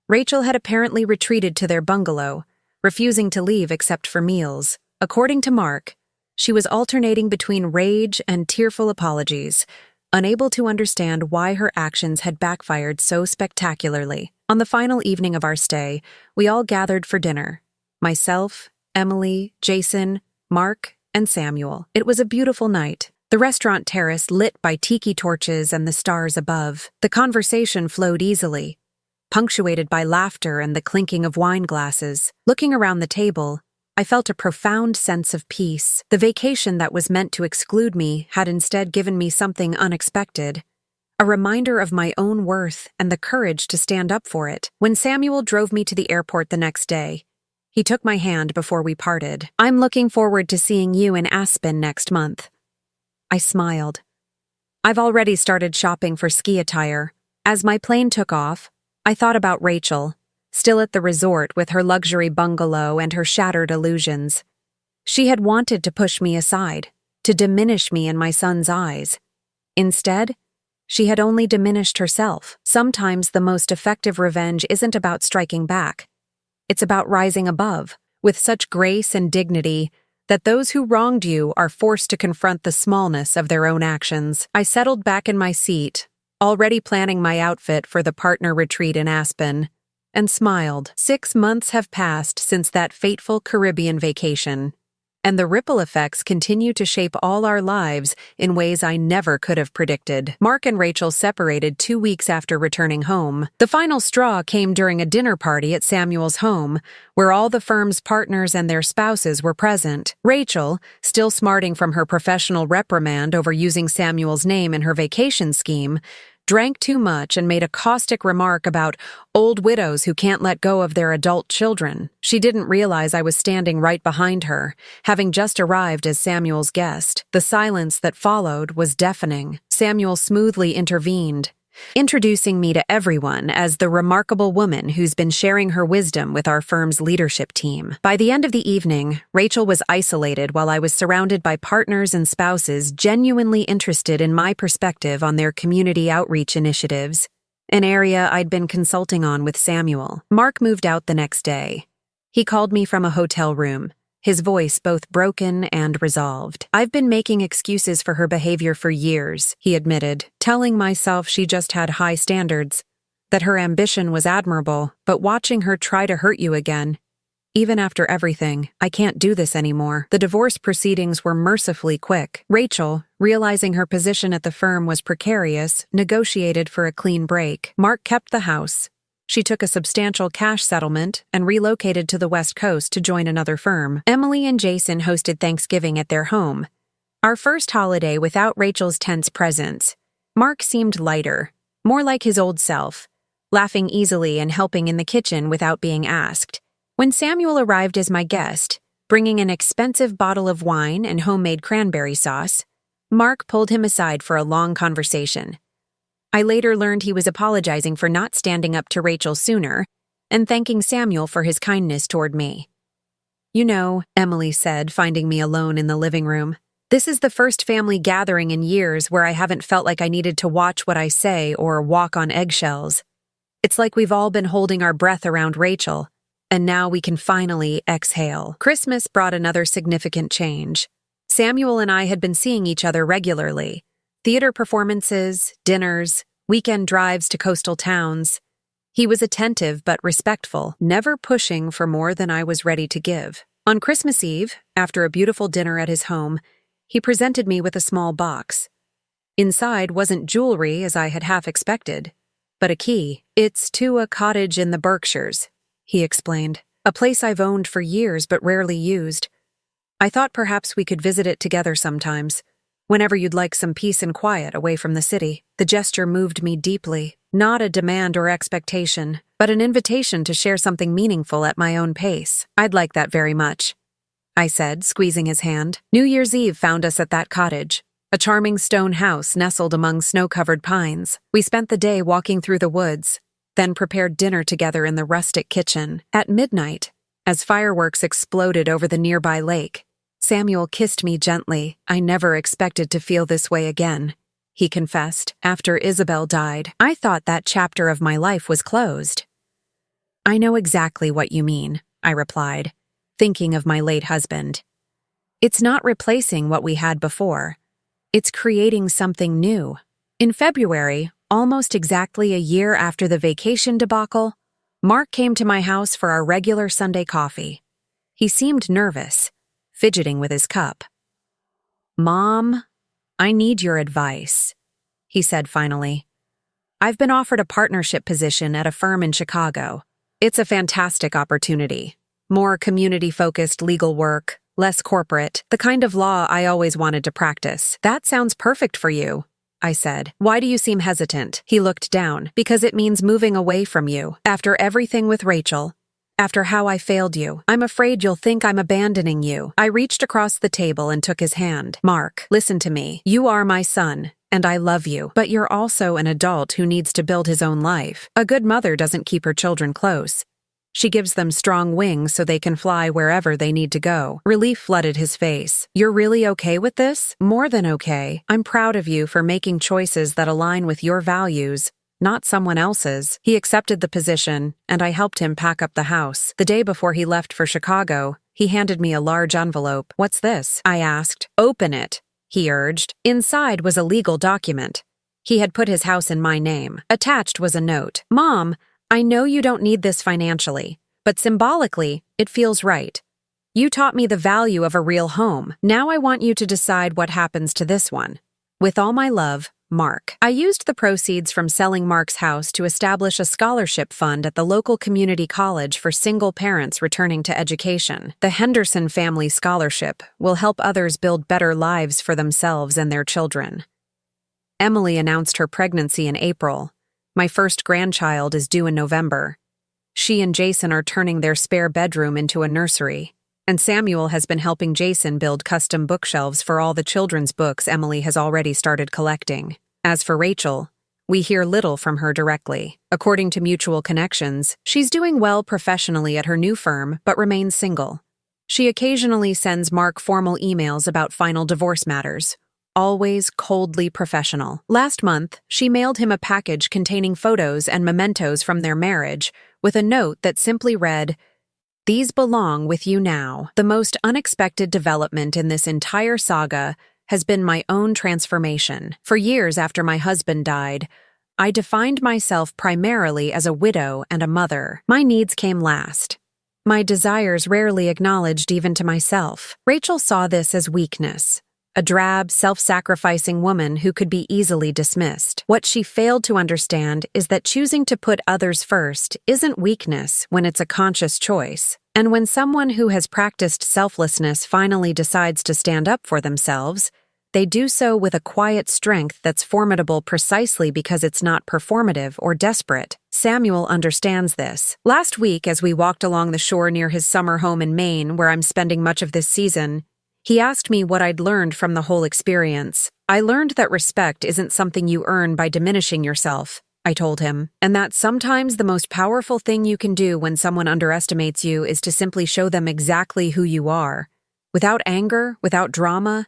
Rachel had apparently retreated to their bungalow, refusing to leave except for meals. According to Mark, she was alternating between rage and tearful apologies, unable to understand why her actions had backfired so spectacularly. On the final evening of our stay, we all gathered for dinner. Myself, Emily, Jason, Mark, and Samuel. It was a beautiful night. The restaurant terrace lit by tiki torches and the stars above. The conversation flowed easily, punctuated by laughter and the clinking of wine glasses. Looking around the table, I felt a profound sense of peace. The vacation that was meant to exclude me had instead given me something unexpected, a reminder of my own worth and the courage to stand up for it. When Samuel drove me to the airport the next day, he took my hand before we parted. "I'm looking forward to seeing you in Aspen next month." I smiled. I've already started shopping for ski attire. As my plane took off, I thought about Rachel, still at the resort with her luxury bungalow and her shattered illusions. She had wanted to push me aside, to diminish me in my son's eyes. Instead, she had only diminished herself. Sometimes the most effective revenge isn't about striking back. It's about rising above, with such grace and dignity that those who wronged you are forced to confront the smallness of their own actions. I settled back in my seat, already planning my outfit for the partner retreat in Aspen, and smiled. 6 months have passed since that fateful Caribbean vacation, And the ripple effects continue to shape all our lives in ways I never could have predicted. Mark and Rachel separated 2 weeks after returning home. The final straw came during a dinner party at Samuel's home, where all the firm's partners and their spouses were present. Rachel, still smarting from her professional reprimand over using Samuel's name in her vacation scheme, drank too much and made a caustic remark about old widows who can't let go of their adult children. She didn't realize I was standing right behind her, having just arrived as Samuel's guest. The silence that followed was deafening. Samuel smoothly intervened, introducing me to everyone as the remarkable woman who's been sharing her wisdom with our firm's leadership team. By the end of the evening, Rachel was isolated while I was surrounded by partners and spouses genuinely interested in my perspective on their community outreach initiatives, an area I'd been consulting on with Samuel. Mark moved out the next day. He called me from a hotel room, his voice both broken and resolved. "I've been making excuses for her behavior for years," he admitted, telling myself she just had high standards, that her ambition was admirable, but watching her try to hurt you again. Even after everything, I can't do this anymore. The divorce proceedings were mercifully quick. Rachel, realizing her position at the firm was precarious, negotiated for a clean break. Mark kept the house. She took a substantial cash settlement and relocated to the West Coast to join another firm. Emily and Jason hosted Thanksgiving at their home, our first holiday without Rachel's tense presence. Mark seemed lighter, more like his old self, laughing easily and helping in the kitchen without being asked. When Samuel arrived as my guest, bringing an expensive bottle of wine and homemade cranberry sauce, Mark pulled him aside for a long conversation. I later learned he was apologizing for not standing up to Rachel sooner and thanking Samuel for his kindness toward me. "You know," Emily said, finding me alone in the living room, "this is the first family gathering in years where I haven't felt like I needed to watch what I say or walk on eggshells. It's like we've all been holding our breath around Rachel, and now we can finally exhale." Christmas brought another significant change. Samuel and I had been seeing each other regularly. Theater performances, dinners, weekend drives to coastal towns. He was attentive but respectful, never pushing for more than I was ready to give. On Christmas Eve, after a beautiful dinner at his home, he presented me with a small box. Inside wasn't jewelry as I had half expected, but a key. "It's to a cottage in the Berkshires," he explained, "a place I've owned for years but rarely used. I thought perhaps we could visit it together sometimes, whenever you'd like some peace and quiet away from the city." The gesture moved me deeply, not a demand or expectation, but an invitation to share something meaningful at my own pace. "I'd like that very much," I said, squeezing his hand. New Year's Eve found us at that cottage, a charming stone house nestled among snow-covered pines. We spent the day walking through the woods, then prepared dinner together in the rustic kitchen. At midnight, as fireworks exploded over the nearby lake, Samuel kissed me gently. "I never expected to feel this way again," he confessed. "After Isabel died, I thought that chapter of my life was closed." "I know exactly what you mean," I replied, thinking of my late husband. "It's not replacing what we had before. It's creating something new." In February, almost exactly a year after the vacation debacle, Mark came to my house for our regular Sunday coffee. He seemed nervous, fidgeting with his cup. "Mom, I need your advice," he said finally. "I've been offered a partnership position at a firm in Chicago. It's a fantastic opportunity. More community-focused legal work, less corporate, the kind of law I always wanted to practice." "That sounds perfect for you," I said. "Why do you seem hesitant?" He looked down. "Because it means moving away from you. After everything with Rachel, after how I failed you, I'm afraid you'll think I'm abandoning you." I reached across the table and took his hand. "Mark, listen to me. You are my son, and I love you. But you're also an adult who needs to build his own life. A good mother doesn't keep her children close. She gives them strong wings so they can fly wherever they need to go." Relief flooded his face. "You're really okay with this?" "More than okay. I'm proud of you for making choices that align with your values, not someone else's." He accepted the position, and I helped him pack up the house. The day before he left for Chicago, he handed me a large envelope. "What's this?" I asked. "Open it," he urged. Inside was a legal document. He had put his house in my name. Attached was a note. "Mom, I know you don't need this financially, but symbolically, it feels right. You taught me the value of a real home. Now I want you to decide what happens to this one. With all my love, Mark. I used the proceeds from selling Mark's house to establish a scholarship fund at the local community college for single parents returning to education. The Henderson Family Scholarship will help others build better lives for themselves and their children. Emily announced her pregnancy in April. My first grandchild is due in November. She and Jason are turning their spare bedroom into a nursery. And Samuel has been helping Jason build custom bookshelves for all the children's books Emily has already started collecting. As for Rachel, we hear little from her directly. According to mutual connections, she's doing well professionally at her new firm but remains single. She occasionally sends Mark formal emails about final divorce matters, always coldly professional. Last month, she mailed him a package containing photos and mementos from their marriage with a note that simply read, "These belong with you now." The most unexpected development in this entire saga has been my own transformation. For years after my husband died, I defined myself primarily as a widow and a mother. My needs came last. My desires rarely acknowledged even to myself. Rachel saw this as weakness, a drab, self-sacrificing woman who could be easily dismissed. What she failed to understand is that choosing to put others first isn't weakness when it's a conscious choice. And when someone who has practiced selflessness finally decides to stand up for themselves, they do so with a quiet strength that's formidable precisely because it's not performative or desperate. Samuel understands this. Last week, as we walked along the shore near his summer home in Maine, where I'm spending much of this season, he asked me what I'd learned from the whole experience. I learned that respect isn't something you earn by diminishing yourself, I told him, and that sometimes the most powerful thing you can do when someone underestimates you is to simply show them exactly who you are. Without anger, without drama,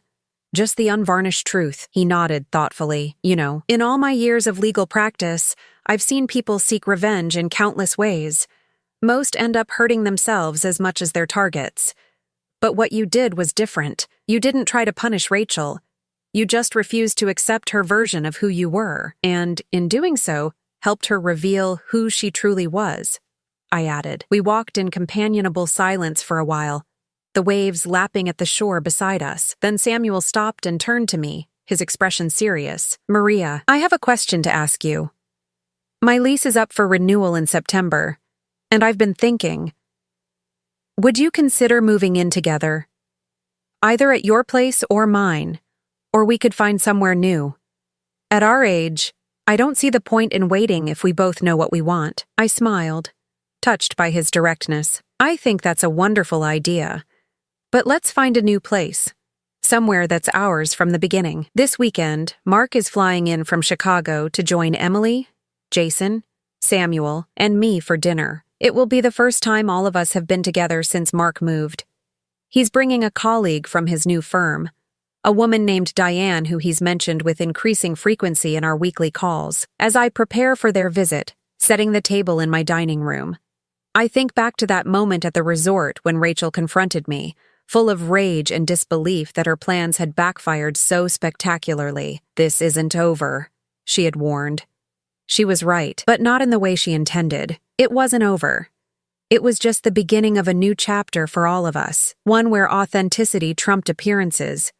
just the unvarnished truth. He nodded thoughtfully. You know, in all my years of legal practice, I've seen people seek revenge in countless ways. Most end up hurting themselves as much as their targets. But what you did was different. You didn't try to punish Rachel. You just refused to accept her version of who you were, and, in doing so, helped her reveal who she truly was. I added. We walked in companionable silence for a while, the waves lapping at the shore beside us. Then Samuel stopped and turned to me, his expression serious. "Maria, I have a question to ask you. My lease is up for renewal in September, and I've been thinking, would you consider moving in together? Either at your place or mine, or we could find somewhere new. At our age, I don't see the point in waiting if we both know what we want." I smiled, touched by his directness. "I think that's a wonderful idea. But let's find a new place, somewhere that's ours from the beginning." This weekend, Mark is flying in from Chicago to join Emily, Jason, Samuel, and me for dinner. It will be the first time all of us have been together since Mark moved. He's bringing a colleague from his new firm, a woman named Diane who he's mentioned with increasing frequency in our weekly calls. As I prepare for their visit, setting the table in my dining room, I think back to that moment at the resort when Rachel confronted me, full of rage and disbelief that her plans had backfired so spectacularly. "This isn't over," she had warned. She was right, but not in the way she intended. It wasn't over. It was just the beginning of a new chapter for all of us, one where authenticity trumped appearances,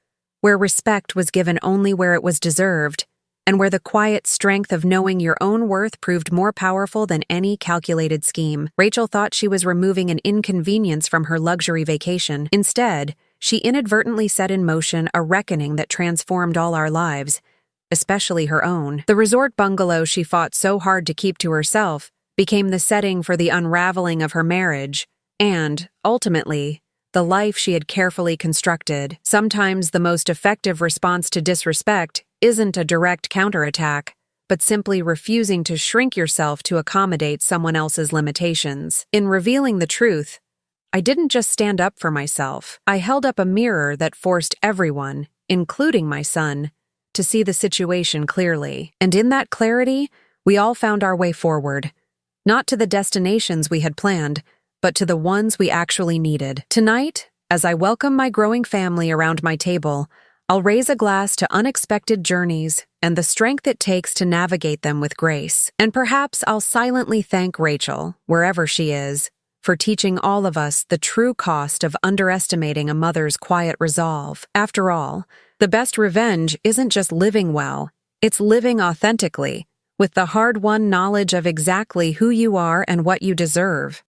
where respect was given only where it was deserved, and where the quiet strength of knowing your own worth proved more powerful than any calculated scheme. Rachel thought she was removing an inconvenience from her luxury vacation. Instead, she inadvertently set in motion a reckoning that transformed all our lives, especially her own. The resort bungalow she fought so hard to keep to herself became the setting for the unraveling of her marriage and, ultimately, the life she had carefully constructed. Sometimes the most effective response to disrespect isn't a direct counterattack, but simply refusing to shrink yourself to accommodate someone else's limitations. In revealing the truth, I didn't just stand up for myself. I held up a mirror that forced everyone, including my son, to see the situation clearly. And in that clarity, we all found our way forward. Not to the destinations we had planned, but to the ones we actually needed. Tonight, as I welcome my growing family around my table, I'll raise a glass to unexpected journeys and the strength it takes to navigate them with grace. And perhaps I'll silently thank Rachel, wherever she is, for teaching all of us the true cost of underestimating a mother's quiet resolve. After all, the best revenge isn't just living well, it's living authentically, with the hard-won knowledge of exactly who you are and what you deserve.